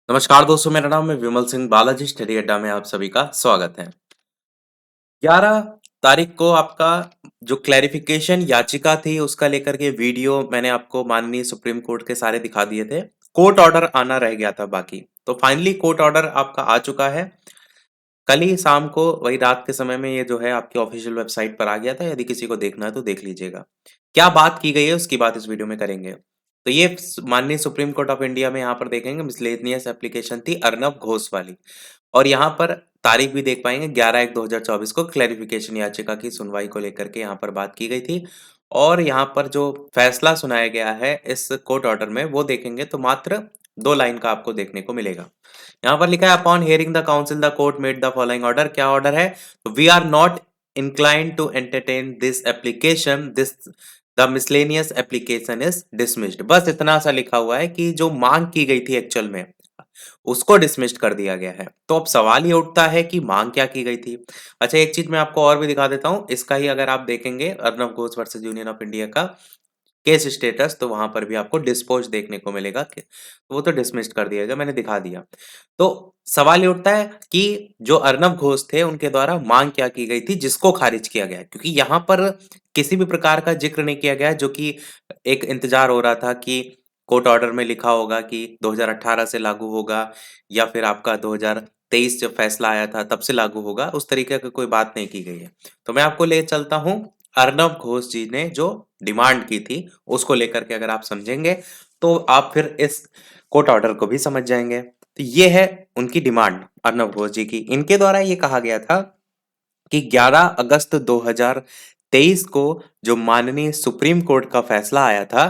नमस्कार दोस्तों, मेरा नाम है विमल सिंह बालाजी स्टडी अड्डा में आप सभी का स्वागत है। 11 तारीख को आपका जो क्लैरिफिकेशन याचिका थी उसका लेकर के वीडियो मैंने आपको माननीय सुप्रीम कोर्ट के सारे दिखा दिए थे। कोर्ट ऑर्डर आना रह गया था बाकी, तो फाइनली कोर्ट ऑर्डर आपका आ चुका है। कल ही शाम को वही रात के समय में ये जो है आपकी ऑफिशियल वेबसाइट पर आ गया था। यदि किसी को देखना है तो देख लीजिएगा। क्या बात की गई है उसकी बात इस वीडियो में करेंगे। तो ये माननीय सुप्रीम कोर्ट ऑफ इंडिया में यहाँ पर देखेंगे मिसलेनियस एप्लीकेशन थी अर्नब घोष वाली। और यहाँ पर तारीख भी देख पाएंगे 11/1/2024 को क्लैरिफिकेशन याचिका की सुनवाई को लेकर के यहाँ पर बात की गई थी। और यहाँ पर जो फैसला सुनाया गया है इस कोर्ट ऑर्डर में वो देखेंगे तो मात्र 2 लाइन का आपको देखने को मिलेगा। यहाँ पर लिखा है upon hearing the counsel the court made the following order. क्या ऑर्डर है? We are not inclined to entertain this application, this the miscellaneous application is dismissed। बस इतना सा लिखा हुआ है कि जो मांग की गई थी एक्चुअल में उसको डिसमिस्ड कर दिया गया है। तो अब सवाल ये उठता है कि मांग क्या की गई थी। अच्छा, एक चीज मैं आपको और भी दिखा देता हूँ। इसका ही अगर आप देखेंगे Arnab Ghosh versus union of India का केस स्टेटस, तो वहां पर भी आपको डिस्पोज देखने को मिलेगा कि वो तो डिसमिस्ड कर दिया गया, मैंने दिखा दिया। तो सवाल ये उठता है कि जो अर्नब घोष थे उनके द्वारा मांग क्या की गई थी जिसको खारिज किया गया है? क्योंकि यहाँ पर किसी भी प्रकार का जिक्र नहीं किया गया है, जो कि एक इंतजार हो रहा था कि कोर्ट ऑर्डर में लिखा होगा कि 2018 से लागू होगा या फिर आपका 2023 जब फैसला आया था तब से लागू होगा। उस तरीके की कोई बात नहीं की गई है। तो मैं आपको ले चलता हूँ अर्नब घोष जी ने जो डिमांड की थी उसको लेकर के। अगर आप समझेंगे तो आप फिर इस कोर्ट ऑर्डर को भी समझ जाएंगे। तो ये है उनकी डिमांड अर्नब घोष जी की। इनके द्वारा ये कहा गया था कि 11 अगस्त 2023 को जो माननीय सुप्रीम कोर्ट का फैसला आया था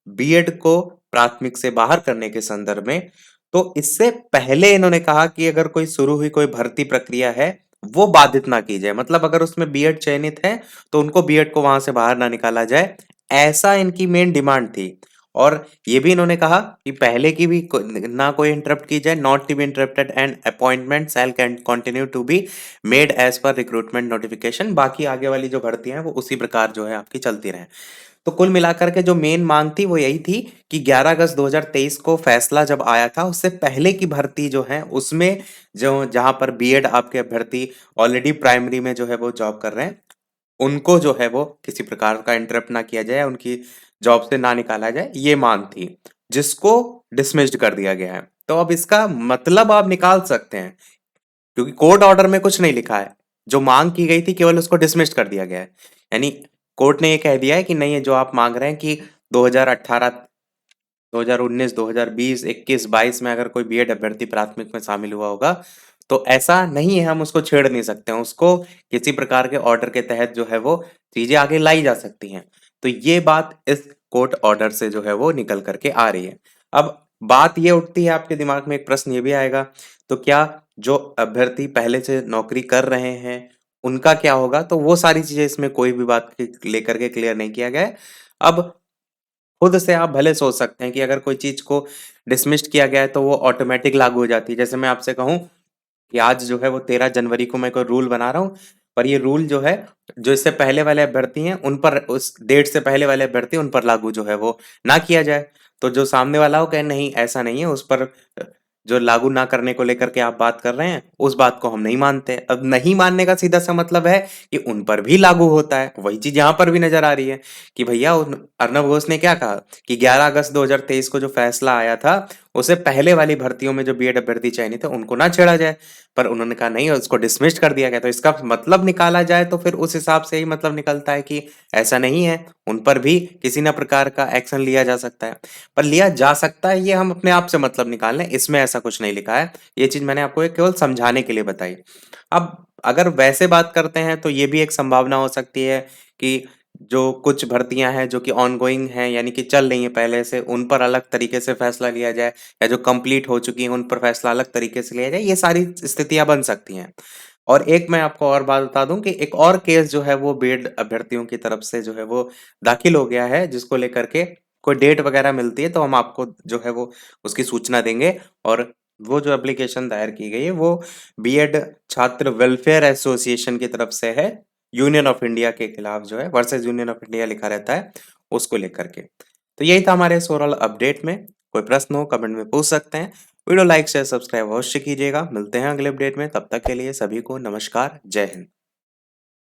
बीएड को प्राथमिक से बाहर करने के संदर्भ में, तो इससे पहले इन्होंने कहा कि अगर कोई शुरू हुई कोई भर्ती प्रक्रिया है वो बाधित ना की जाए। मतलब अगर उसमें बीएड चयनित है तो उनको बीएड को वहां से बाहर ना निकाला जाए। ऐसा इनकी मेन डिमांड थी। और ये भी इन्होंने कहा कि पहले की भी ना कोई इंटरप्ट की जाए, not to be interrupted and appointment shall continue to be made as per recruitment notification. बाकी आगे वाली जो भर्तियां हैं वो उसी प्रकार जो है आपकी चलती रहे। तो कुल मिलाकर के जो मेन मांग थी वो यही थी कि 11 अगस्त 2023 को फैसला जब आया था उससे पहले की भर्ती जो है उसमें जो जहां पर बीएड आपके अभ्यर्थी ऑलरेडी प्राइमरी में जो है वो जॉब कर रहे हैं उनको जो है वो किसी प्रकार का इंटरप्ट ना किया जाए, उनकी जॉब से ना निकाला जाए, ये मांग थी जिसको डिसमिस्ड कर दिया गया है। तो अब इसका मतलब आप निकाल सकते हैं क्योंकि कोर्ट ऑर्डर में कुछ नहीं लिखा है। जो मांग की गई थी केवल उसको डिसमिस्ड कर दिया गया है। यानी कोर्ट ने ये कह दिया है कि नहीं, ये जो आप मांग रहे हैं कि 2018, 2019, 2020, 21, 22 में अगर कोई बीएड अभ्यर्थी प्राथमिक में शामिल हुआ होगा तो ऐसा नहीं है, हम उसको छेड़ नहीं सकते हैं। उसको किसी प्रकार के ऑर्डर के तहत जो है वो चीजें आगे लाई जा सकती हैं। तो ये बात इस कोर्ट ऑर्डर से जो है वो निकल करके आ रही है। अब बात ये उठती है, आपके दिमाग में एक प्रश्न ये भी आएगा, तो क्या जो अभ्यर्थी पहले से नौकरी कर रहे हैं उनका क्या होगा? तो वो सारी चीजें इसमें कोई भी बात लेकर के क्लियर नहीं किया गया है। अब खुद से आप भले सोच सकते हैं कि अगर कोई चीज को डिसमिस्ड किया गया है तो वो ऑटोमेटिक लागू हो जाती है। जैसे मैं आपसे कहूं कि आज जो है वो 13 जनवरी को मैं कोई रूल बना रहा हूँ, पर ये रूल जो है जो इससे पहले वाले अभ्यर्थी हैं उन पर, उस डेट से पहले वाले अभ्यर्थी उन पर लागू जो है वो ना किया जाए। तो जो सामने वाला हो कहे नहीं ऐसा नहीं है, उस पर जो लागू ना करने को लेकर के आप बात कर रहे हैं उस बात को हम नहीं मानते। अब नहीं मानने का सीधा सा मतलब है कि उन पर भी लागू होता है। वही चीज यहाँ पर भी नजर आ रही है कि भैया अर्नब घोष ने क्या कहा कि 11 अगस्त 2023 को जो फैसला आया था उससे पहले वाली भर्तियों में जो बीएड अभ्यर्थी चयनित है उनको ना छेड़ा जाए। पर उन्होंने कहा नहीं, उसको डिसमिस्ड कर दिया गया। तो इसका मतलब निकाला जाए तो फिर उस हिसाब से ही मतलब निकलता है कि ऐसा नहीं है, उन पर भी किसी न प्रकार का एक्शन लिया जा सकता है। पर लिया जा सकता है ये हम अपने आप से मतलब निकाल लें, इसमें ऐसा कुछ नहीं लिखा है। ये चीज मैंने आपको केवल समझाने के लिए बताई। अब अगर वैसे बात करते हैं तो ये भी एक संभावना हो सकती है कि जो कुछ भर्तियां हैं जो कि ऑनगोइंग हैं यानी कि चल रही हैं पहले से, उन पर अलग तरीके से फैसला लिया जाए, या जो कंप्लीट हो चुकी हैं उन पर फैसला अलग तरीके से लिया जाए। ये सारी स्थितियां बन सकती हैं। और एक मैं आपको और बात बता दूं कि एक और केस जो है वो बीएड अभ्यर्थियों की तरफ से जो है वो दाखिल हो गया है, जिसको लेकर के कोई डेट वगैरह मिलती है तो हम आपको जो है वो उसकी सूचना देंगे। और वो जो एप्लीकेशन दायर की गई है वो बीएड छात्र वेलफेयर एसोसिएशन की तरफ से है, यूनियन ऑफ इंडिया के खिलाफ जो है, वर्सेस यूनियन ऑफ इंडिया लिखा रहता है, उसको लेकर के। तो यही था हमारे इस ओवरऑल अपडेट में। कोई प्रश्न हो कमेंट में पूछ सकते हैं। वीडियो लाइक, शेयर, सब्सक्राइब अवश्य कीजिएगा। मिलते हैं अगले अपडेट में, तब तक के लिए सभी को नमस्कार, जय हिंद।